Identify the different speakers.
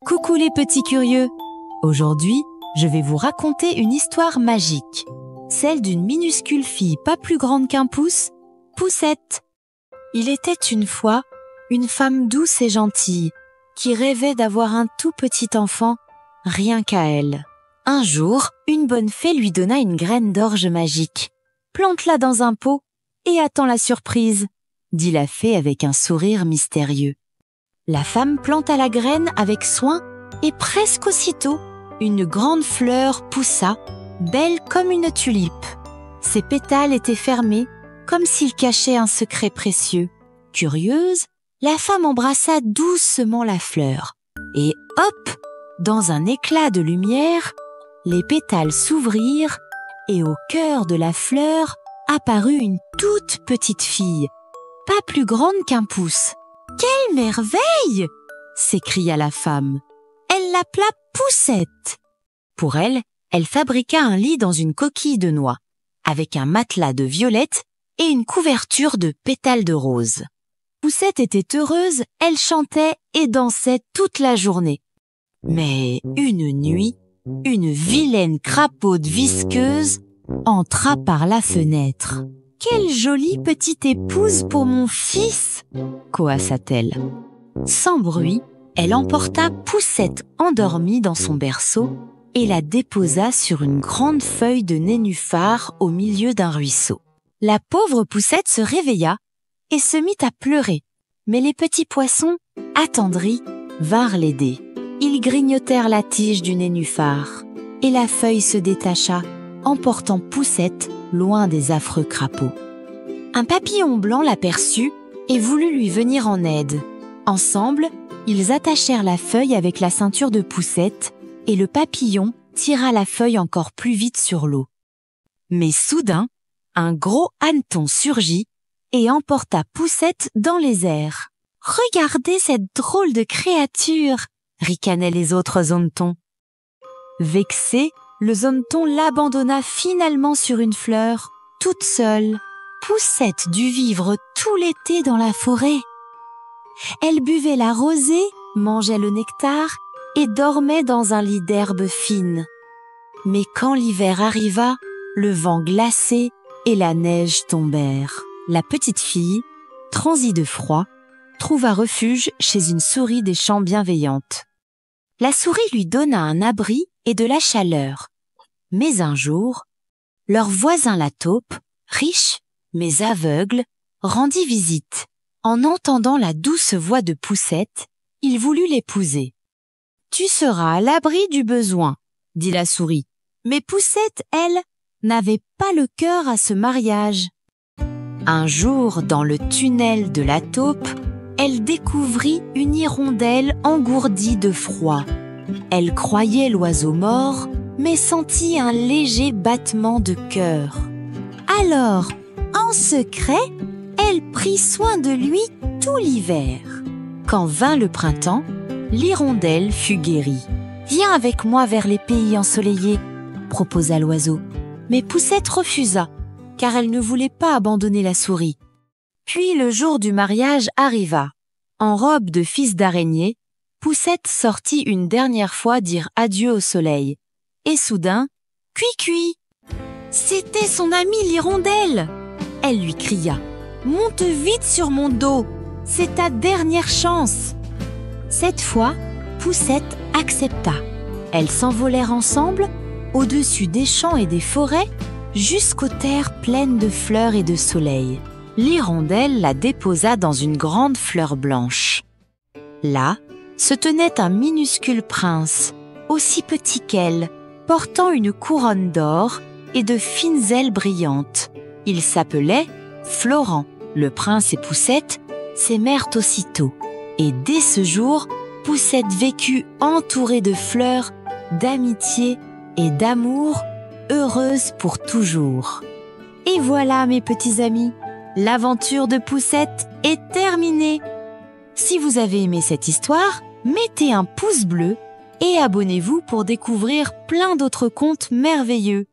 Speaker 1: Coucou les petits curieux! Aujourd'hui, je vais vous raconter une histoire magique, celle d'une minuscule fille pas plus grande qu'un pouce, Poussette. Il était une fois une femme douce et gentille qui rêvait d'avoir un tout petit enfant, rien qu'à elle. Un jour, une bonne fée lui donna une graine d'orge magique. Plante-la dans un pot et attends la surprise, dit la fée avec un sourire mystérieux. La femme planta la graine avec soin et presque aussitôt, une grande fleur poussa, belle comme une tulipe. Ses pétales étaient fermés, comme s'ils cachaient un secret précieux. Curieuse, la femme embrassa doucement la fleur. Et hop, dans un éclat de lumière, les pétales s'ouvrirent et au cœur de la fleur apparut une toute petite fille, pas plus grande qu'un pouce. « Quelle merveille !» s'écria la femme. Elle l'appela Poussette. Pour elle, elle fabriqua un lit dans une coquille de noix, avec un matelas de violettes et une couverture de pétales de rose. Poussette était heureuse, elle chantait et dansait toute la journée. Mais une nuit, une vilaine crapaude visqueuse entra par la fenêtre. « Quelle jolie petite épouse pour mon fils !» coassa-t-elle. Sans bruit, elle emporta Poussette endormie dans son berceau et la déposa sur une grande feuille de nénuphar au milieu d'un ruisseau. La pauvre Poussette se réveilla et se mit à pleurer. Mais les petits poissons, attendris, vinrent l'aider. Ils grignotèrent la tige du nénuphar et la feuille se détacha, emportant Poussette loin des affreux crapauds. Un papillon blanc l'aperçut et voulut lui venir en aide. Ensemble, ils attachèrent la feuille avec la ceinture de Poussette et le papillon tira la feuille encore plus vite sur l'eau. Mais soudain, un gros hanneton surgit et emporta Poussette dans les airs. « Regardez cette drôle de créature !» ricanaient les autres hannetons. Vexé, le hanneton l'abandonna finalement sur une fleur, toute seule. Poussette dut vivre tout l'été dans la forêt. Elle buvait la rosée, mangeait le nectar et dormait dans un lit d'herbe fine. Mais quand l'hiver arriva, le vent glacé et la neige tombèrent. La petite fille, transie de froid, trouva refuge chez une souris des champs bienveillante. La souris lui donna un abri et de la chaleur. Mais un jour, leur voisin la taupe, riche mais aveugle, rendit visite. En entendant la douce voix de Poussette, il voulut l'épouser. « Tu seras à l'abri du besoin, » dit la souris. Mais Poussette, elle, n'avait pas le cœur à ce mariage. Un jour, dans le tunnel de la taupe, elle découvrit une hirondelle engourdie de froid. Elle croyait l'oiseau mort, mais sentit un léger battement de cœur. Alors, en secret, elle prit soin de lui tout l'hiver. Quand vint le printemps, l'hirondelle fut guérie. « Viens avec moi vers les pays ensoleillés », proposa l'oiseau. Mais Poussette refusa, car elle ne voulait pas abandonner la souris. Puis le jour du mariage arriva. En robe de fils d'araignée, Poussette sortit une dernière fois dire adieu au soleil. Et soudain, cui-cui! C'était son amie l'hirondelle! Elle lui cria. « Monte vite sur mon dos, c'est ta dernière chance !» Cette fois, Poussette accepta. Elles s'envolèrent ensemble, au-dessus des champs et des forêts, jusqu'aux terres pleines de fleurs et de soleil. L'hirondelle la déposa dans une grande fleur blanche. Là, se tenait un minuscule prince, aussi petit qu'elle, portant une couronne d'or et de fines ailes brillantes. Il s'appelait Florent. Le prince et Poussette s'aimèrent aussitôt. Et dès ce jour, Poussette vécut entourée de fleurs, d'amitié et d'amour, heureuse pour toujours. Et voilà, mes petits amis, l'aventure de Poussette est terminée. Si vous avez aimé cette histoire, mettez un pouce bleu et abonnez-vous pour découvrir plein d'autres contes merveilleux.